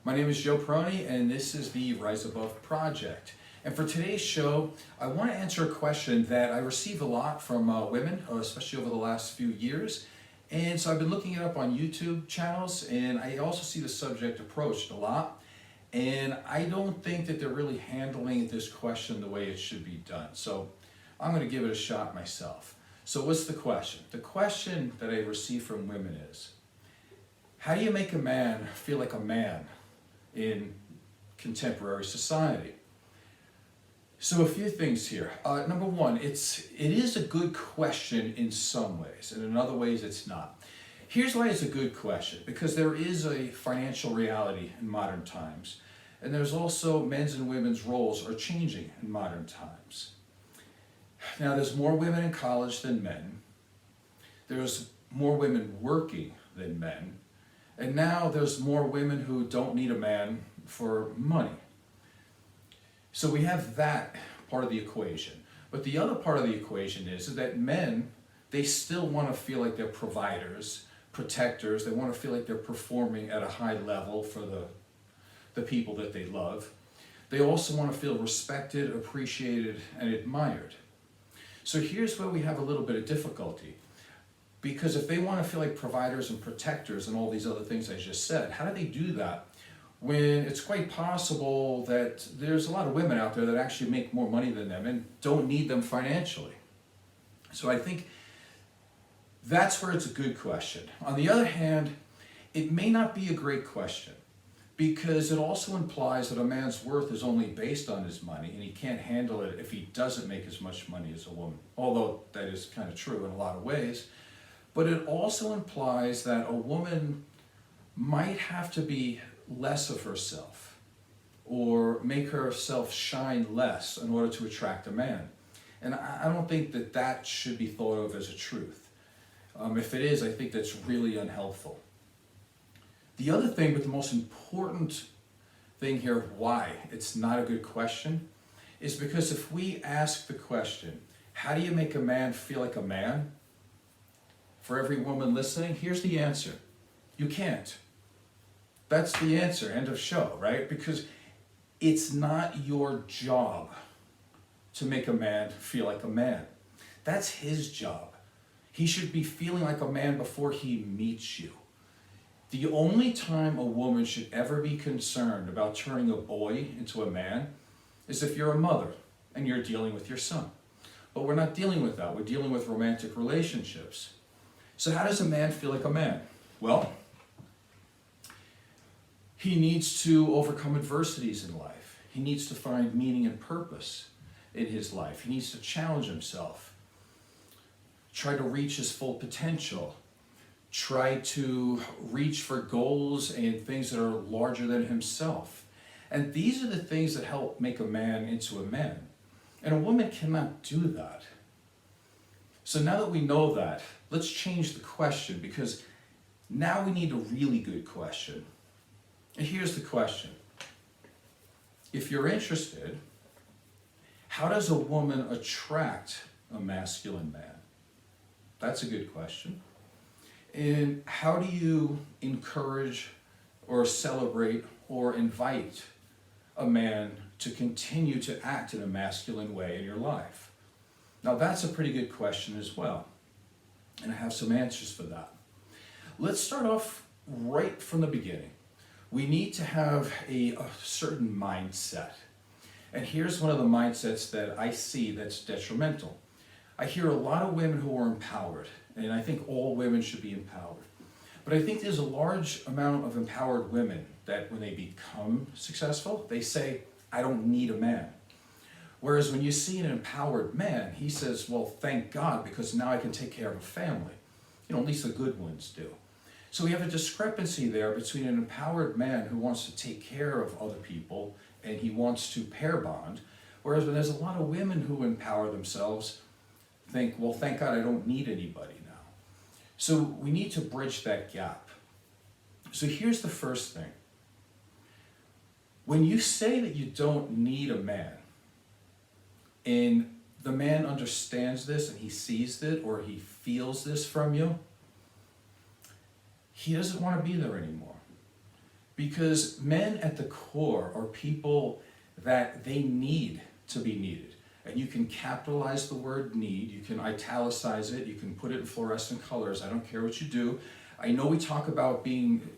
My name is Joe Peroni, and this is the Rise Above Project. And for today's show, I want to answer a question that I receive a lot from women, especially over the last few years. And so I've been looking it up on YouTube channels, and I also see the subject approached a lot. And I don't think that they're really handling this question the way it should be done. So I'm going to give it a shot myself. So what's the question? The question that I receive from women is, how do you make a man feel like a man in contemporary society? So a few things here. Number one, it is a good question in some ways, and in other ways it's not. Here's why it's a good question, because there is a financial reality in modern times, and there's also men's and women's roles are changing in modern times. Now there's more women in college than men, there's more women working than men, and now there's more women who don't need a man for money. So we have that part of the equation. But the other part of the equation is that men, they still want to feel like they're providers, protectors. They want to feel like they're performing at a high level for the people that they love. They also want to feel respected, appreciated, and admired. So here's where we have a little bit of difficulty. Because if they want to feel like providers and protectors and all these other things I just said, how do they do that when it's quite possible that there's a lot of women out there that actually make more money than them and don't need them financially? So I think that's where it's a good question. On the other hand, it may not be a great question because it also implies that a man's worth is only based on his money and he can't handle it if he doesn't make as much money as a woman, although that is kind of true in a lot of ways. But it also implies that a woman might have to be less of herself or make herself shine less in order to attract a man. And I don't think that that should be thought of as a truth. If it is, I think that's really unhelpful. The other thing, but the most important thing here of why it's not a good question, is because if we ask the question, how do you make a man feel like a man? For every woman listening, here's the answer. You can't. That's the answer, end of show, right? Because it's not your job to make a man feel like a man. That's his job. He should be feeling like a man before he meets you. The only time a woman should ever be concerned about turning a boy into a man is if you're a mother and you're dealing with your son. But we're not dealing with that. We're dealing with romantic relationships. So how does a man feel like a man? Well, he needs to overcome adversities in life. He needs to find meaning and purpose in his life. He needs to challenge himself, try to reach his full potential, try to reach for goals and things that are larger than himself. And these are the things that help make a man into a man. And a woman cannot do that. So now that we know that, let's change the question, because now we need a really good question. And here's the question. If you're interested, how does a woman attract a masculine man? That's a good question. And how do you encourage or celebrate or invite a man to continue to act in a masculine way in your life? Now that's a pretty good question as well. And I have some answers for that. Let's start off right from the beginning. We need to have a certain mindset. And here's one of the mindsets that I see that's detrimental. I hear a lot of women who are empowered, and I think all women should be empowered. But I think there's a large amount of empowered women that when they become successful, they say, I don't need a man. Whereas when you see an empowered man, he says, well, thank God, because now I can take care of a family. You know, at least the good ones do. So we have a discrepancy there between an empowered man who wants to take care of other people and he wants to pair bond, whereas when there's a lot of women who empower themselves, think, well, thank God I don't need anybody now. So we need to bridge that gap. So here's the first thing. When you say that you don't need a man, and the man understands this and he sees it or he feels this from you, he doesn't want to be there anymore. Because men at the core are people that they need to be needed. And you can capitalize the word need, you can italicize it, you can put it in fluorescent colors, I don't care what you do. I know we talk about being,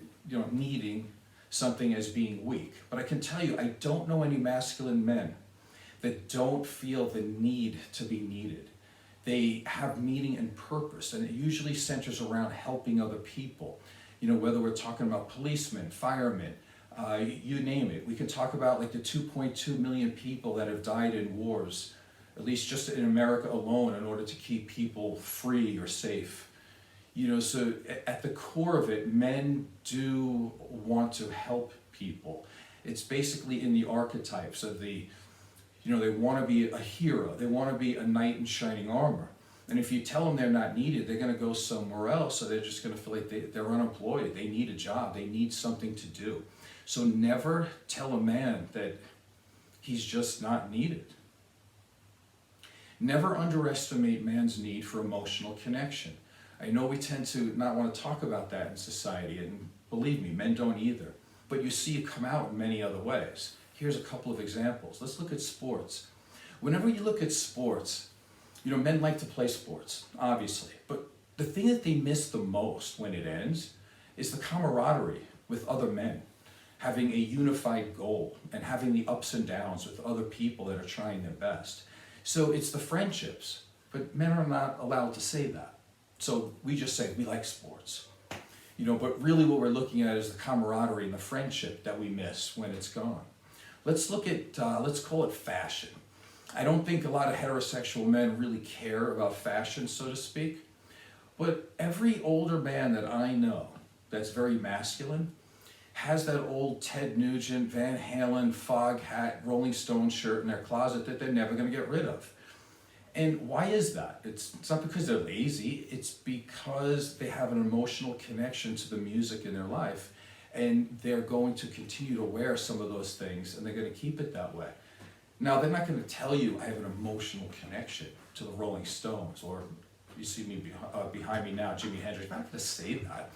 needing something as being weak, but I can tell you, I don't know any masculine men that don't feel the need to be needed. They have meaning and purpose, and it usually centers around helping other people. Whether we're talking about policemen, firemen, you name it. We can talk about like the 2.2 million people that have died in wars, at least just in America alone, in order to keep people free or safe. So at the core of it, men do want to help people. It's basically in the archetypes of they want to be a hero. They want to be a knight in shining armor. And if you tell them they're not needed, they're going to go somewhere else. So they're just going to feel like they're unemployed. They need a job. They need something to do. So never tell a man that he's just not needed. Never underestimate man's need for emotional connection. I know we tend to not want to talk about that in society, and believe me, men don't either. But you see it come out in many other ways. Here's a couple of examples. Let's look at sports. Whenever you look at sports, men like to play sports, obviously. But the thing that they miss the most when it ends is the camaraderie with other men, having a unified goal and having the ups and downs with other people that are trying their best. So it's the friendships, but men are not allowed to say that. So we just say we like sports. But really what we're looking at is the camaraderie and the friendship that we miss when it's gone. Let's look at, let's call it fashion. I don't think a lot of heterosexual men really care about fashion, so to speak. But every older man that I know that's very masculine has that old Ted Nugent, Van Halen, fog hat, Rolling Stone shirt in their closet that they're never going to get rid of. And why is that? It's not because they're lazy, it's because they have an emotional connection to the music in their life, and they're going to continue to wear some of those things, and they're going to keep it that way. Now, they're not going to tell you I have an emotional connection to the Rolling Stones, or you see me behind me now, Jimi Hendrix. I'm not going to say that,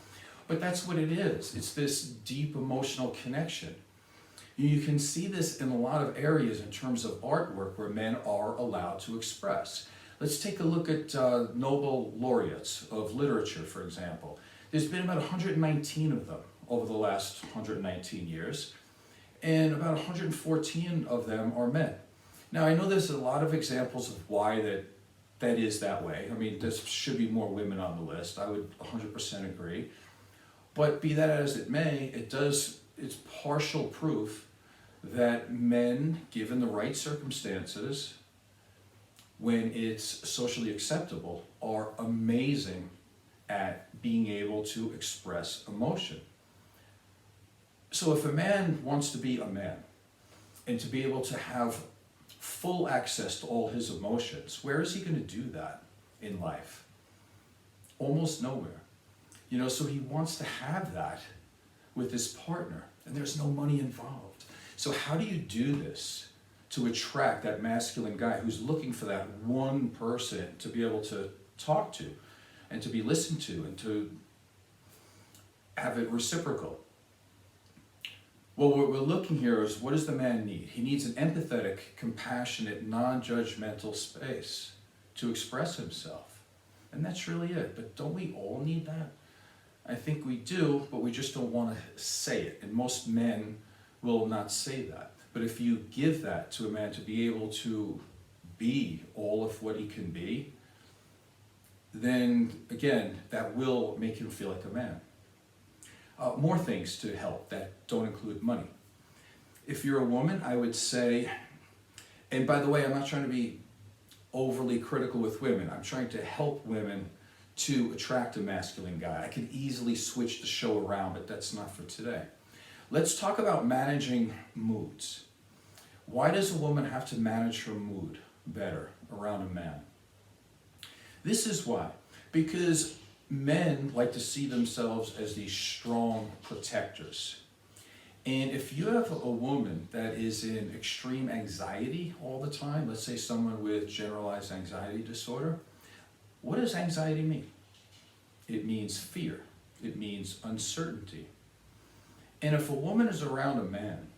but that's what it is. It's this deep emotional connection. You can see this in a lot of areas in terms of artwork where men are allowed to express. Let's take a look at Nobel laureates of literature, for example. There's been about 119 of them over the last 119 years, and about 114 of them are men. Now, I know there's a lot of examples of why that is that way. I mean, there should be more women on the list. I would 100% agree. But be that as it may, it's partial proof that men, given the right circumstances, when it's socially acceptable, are amazing at being able to express emotion. So if a man wants to be a man and to be able to have full access to all his emotions, where is he going to do that in life? Almost nowhere. So he wants to have that with his partner, and there's no money involved. So how do you do this to attract that masculine guy who's looking for that one person to be able to talk to and to be listened to and to have it reciprocal? Well, what we're looking here is, what does the man need? He needs an empathetic, compassionate, non-judgmental space to express himself. And that's really it. But don't we all need that? I think we do, but we just don't want to say it. And most men will not say that. But if you give that to a man to be able to be all of what he can be, then again, that will make him feel like a man. More things to help that don't include money. If you're a woman, I would say, and by the way, I'm not trying to be overly critical with women. I'm trying to help women to attract a masculine guy. I could easily switch the show around, but that's not for today. Let's talk about managing moods. Why does a woman have to manage her mood better around a man? This is why. Because men like to see themselves as these strong protectors. And if you have a woman that is in extreme anxiety all the time, let's say someone with generalized anxiety disorder, what does anxiety mean? It means fear. It means uncertainty. And if a woman is around a man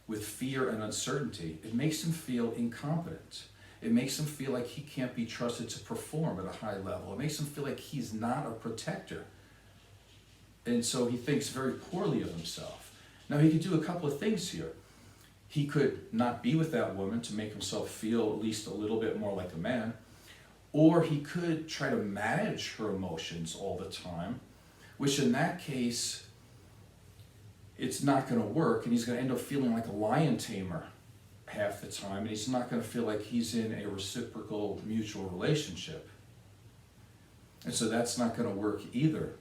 with fear and uncertainty, it makes him feel incompetent. It makes him feel like he can't be trusted to perform at a high level. It makes him feel like he's not a protector. And so he thinks very poorly of himself. Now he could do a couple of things here. He could not be with that woman to make himself feel at least a little bit more like a man, or he could try to manage her emotions all the time, which in that case, it's not going to work, and he's going to end up feeling like a lion tamer half the time, and he's not going to feel like he's in a reciprocal mutual relationship. And so that's not going to work either.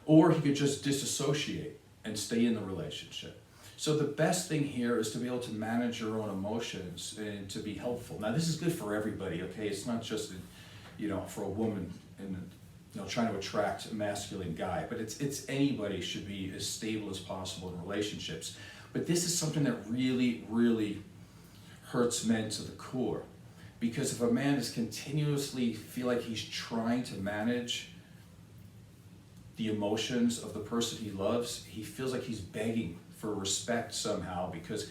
Or he could just disassociate and stay in the relationship. So the best thing here is to be able to manage your own emotions and to be helpful. Now this is good for everybody, okay? It's not just, for a woman and trying to attract a masculine guy, but it's anybody should be as stable as possible in relationships. But this is something that really, really hurts men to the core. Because if a man is continuously feel like he's trying to manage the emotions of the person he loves, he feels like he's begging for respect somehow, because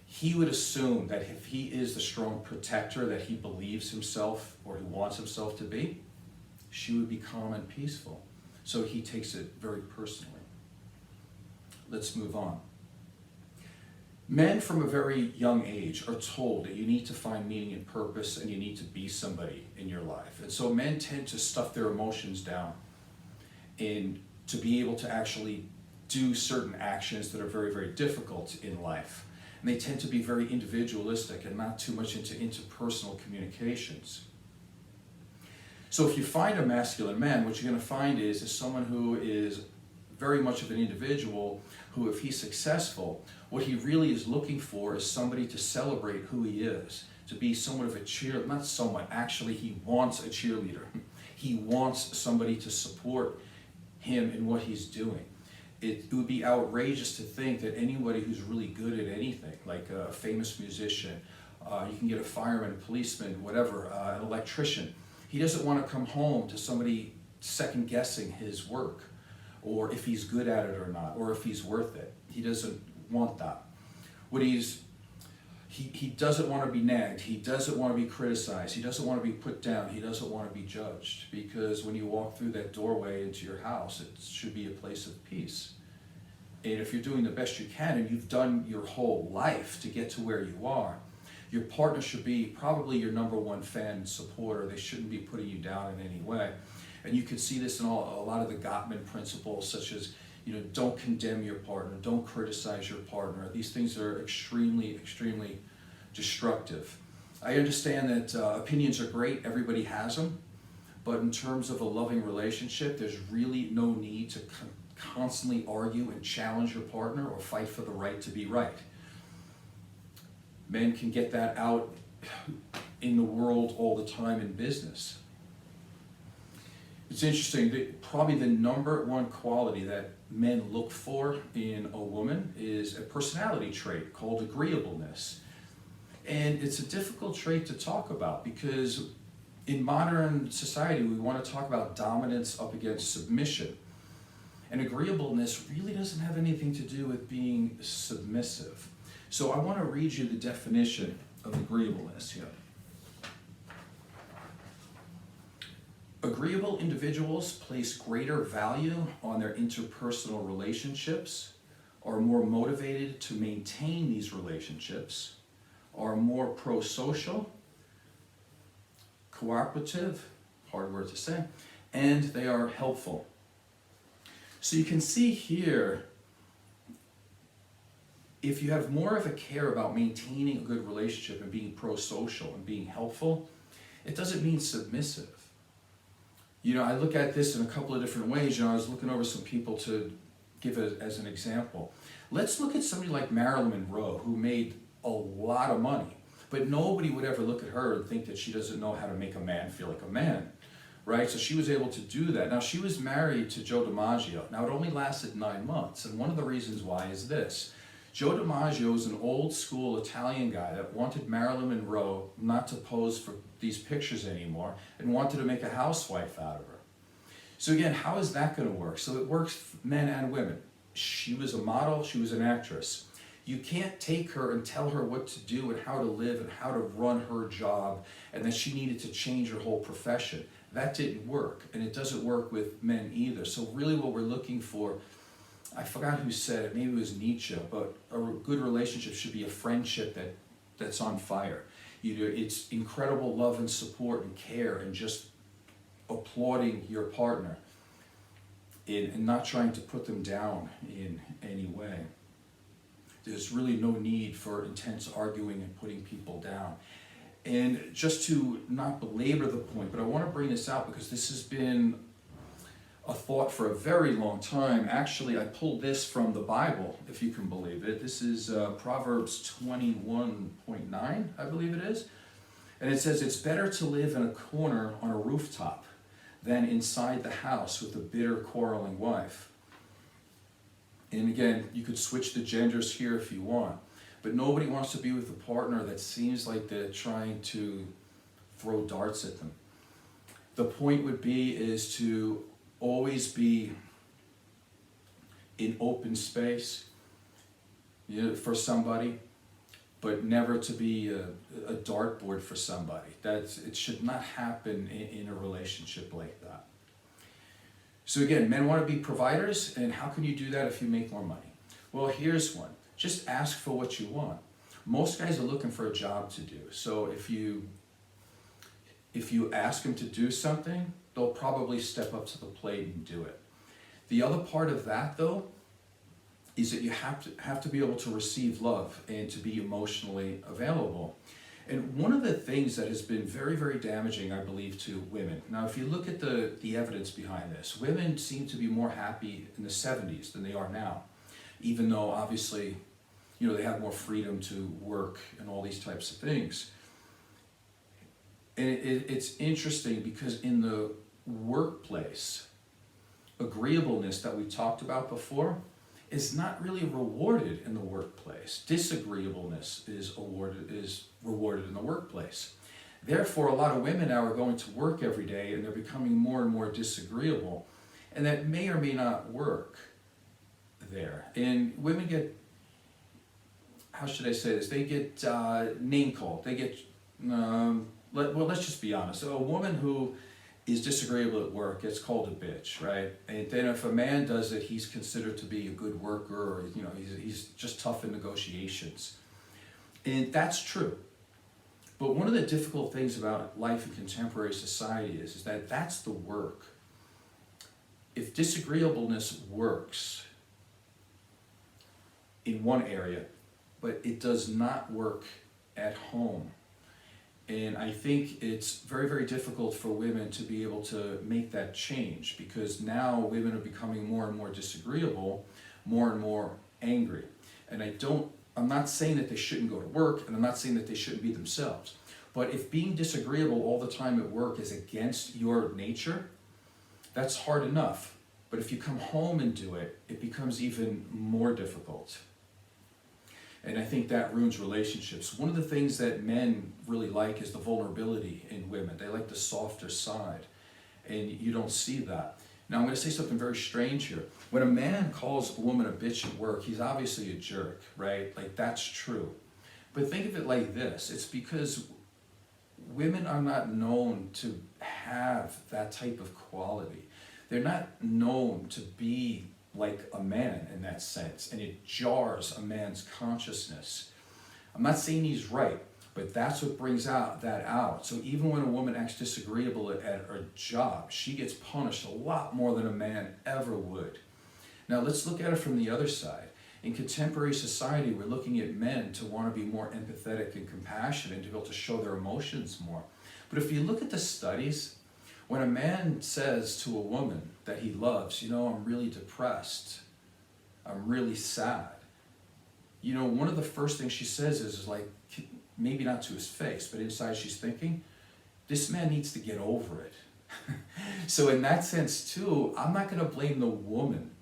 he would assume that if he is the strong protector that he believes himself or he wants himself to be, she would be calm and peaceful. So he takes it very personally. Let's move on. Men from a very young age are told that you need to find meaning and purpose and you need to be somebody in your life. And so men tend to stuff their emotions down and to be able to actually do certain actions that are very, very difficult in life. And they tend to be very individualistic and not too much into interpersonal communications. So if you find a masculine man, what you're going to find is someone who is very much of an individual who, if he's successful, what he really is looking for is somebody to celebrate who he is, to be somewhat of a cheerleader. Not somewhat, actually he wants a cheerleader. He wants somebody to support him in what he's doing. It would be outrageous to think that anybody who's really good at anything, like a famous musician, you can get a fireman, a policeman, whatever, an electrician, he doesn't want to come home to somebody second guessing his work, or if he's good at it or not, or if he's worth it. He doesn't want that. He doesn't want to be nagged. He doesn't want to be criticized. He doesn't want to be put down. He doesn't want to be judged, because when you walk through that doorway into your house, it should be a place of peace. And if you're doing the best you can and you've done your whole life to get to where you are, your partner should be probably your number one fan and supporter. They shouldn't be putting you down in any way. And you can see this in a lot of the Gottman principles, such as, don't condemn your partner, don't criticize your partner. These things are extremely, extremely destructive. I understand that opinions are great, everybody has them, but in terms of a loving relationship, there's really no need to constantly argue and challenge your partner or fight for the right to be right. Men can get that out in the world all the time in business. It's interesting that probably the number one quality that men look for in a woman is a personality trait called agreeableness. And it's a difficult trait to talk about, because in modern society we want to talk about dominance up against submission. And agreeableness really doesn't have anything to do with being submissive. So I want to read you the definition of agreeableness here. Agreeable individuals place greater value on their interpersonal relationships, are more motivated to maintain these relationships, are more pro-social, cooperative, hard word to say, and they are helpful. So you can see here, if you have more of a care about maintaining a good relationship and being pro-social and being helpful, it doesn't mean submissive. I look at this in a couple of different ways. I was looking over some people to give it as an example. Let's look at somebody like Marilyn Monroe, who made a lot of money, but nobody would ever look at her and think that she doesn't know how to make a man feel like a man, right? So she was able to do that. Now, she was married to Joe DiMaggio. Now, it only lasted 9 months, and one of the reasons why is this. Joe DiMaggio was an old school Italian guy that wanted Marilyn Monroe not to pose for these pictures anymore and wanted to make a housewife out of her. So again, how is that going to work? So it works for men and women. she was a model, she was an actress. You can't take her and tell her what to do and how to live and how to run her job, and that she needed to change her whole profession. That didn't work, and it doesn't work with men either. So really what we're looking for, I forgot who said it, maybe it was Nietzsche, but a good relationship should be a friendship that's on fire. It's incredible love and support and care and just applauding your partner and not trying to put them down in any way. There's really no need for intense arguing and putting people down. And just to not belabor the point, but I want to bring this out because this has been a thought for a very long time. Actually, I pulled this from the Bible, if you can believe it. This is Proverbs 21:9, I believe it is. And it says, it's better to live in a corner on a rooftop than inside the house with a bitter, quarreling wife. And again, you could switch the genders here if you want, but nobody wants to be with a partner that seems like they're trying to throw darts at them. The point would be is to always be in open space, for somebody, but never to be a dartboard for somebody. It should not happen in a relationship like that. So again, men want to be providers, and how can you do that if you make more money? Well, here's one. Just ask for what you want. Most guys are looking for a job to do. So if you ask them to do something, they'll probably step up to the plate and do it. The other part of that, though, is that you have to be able to receive love and to be emotionally available. And one of the things that has been very, very damaging, I believe, to women. Now, if you look at the evidence behind this, women seem to be more happy in the 70s than they are now, even though obviously, they have more freedom to work and all these types of things. And it's interesting because in the workplace, agreeableness that we talked about before is not really rewarded in the workplace. Disagreeableness is rewarded in the workplace. Therefore, a lot of women now are going to work every day and they're becoming more and more disagreeable. And that may or may not work there. And women get, how should I say this? They get name called. They get, let's just be honest. So a woman who is disagreeable at work gets called a bitch, right? And then if a man does it, he's considered to be a good worker, or he's just tough in negotiations. And that's true. But one of the difficult things about life in contemporary society is that that's the work. If disagreeableness works in one area, but it does not work at home, and I think it's very, very difficult for women to be able to make that change, because now women are becoming more and more disagreeable, more and more angry. And I'm not saying that they shouldn't go to work, and I'm not saying that they shouldn't be themselves. But if being disagreeable all the time at work is against your nature, that's hard enough. But if you come home and do it, it becomes even more difficult. And I think that ruins relationships. One of the things that men really like is the vulnerability in women. They like the softer side, and you don't see that. Now I'm going to say something very strange here. When a man calls a woman a bitch at work, he's obviously a jerk, right? Like, that's true. But think of it like this. It's because women are not known to have that type of quality. They're not known to be like a man in that sense, and it jars a man's consciousness. I'm not saying he's right, but that's what brings that out. So even when a woman acts disagreeable at her job, she gets punished a lot more than a man ever would. Now let's look at it from the other side. In contemporary society, we're looking at men to want to be more empathetic and compassionate and to be able to show their emotions more. But if you look at the studies, when a man says to a woman that he loves, I'm really depressed, I'm really sad, one of the first things she says is like, maybe not to his face, but inside she's thinking, this man needs to get over it. So in that sense too, I'm not going to blame the woman.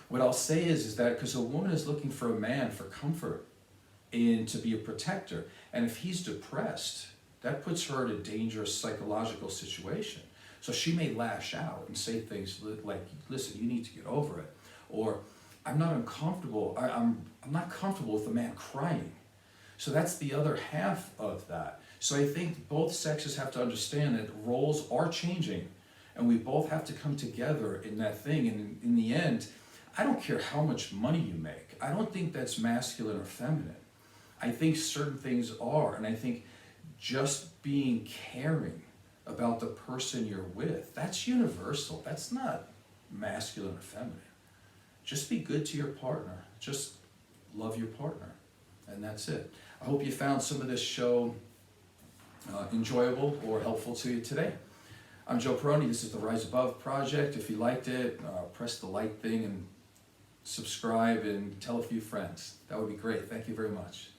What I'll say is that because a woman is looking for a man for comfort and to be a protector, and if he's depressed, that puts her in a dangerous psychological situation. So she may lash out and say things like, listen, you need to get over it. Or I'm not uncomfortable. I'm not comfortable with a man crying. So that's the other half of that. So I think both sexes have to understand that roles are changing, and we both have to come together in that thing. And in the end, I don't care how much money you make. I don't think that's masculine or feminine. I think certain things are, and I think just being caring about the person you're with, that's universal. That's not masculine or feminine. Just be good to your partner. Just love your partner. And that's it. I hope you found some of this show enjoyable or helpful to you today. I'm Joe Peroni. This is the Rise Above Project. If you liked it, press the like thing and subscribe and tell a few friends. That would be great. Thank you very much.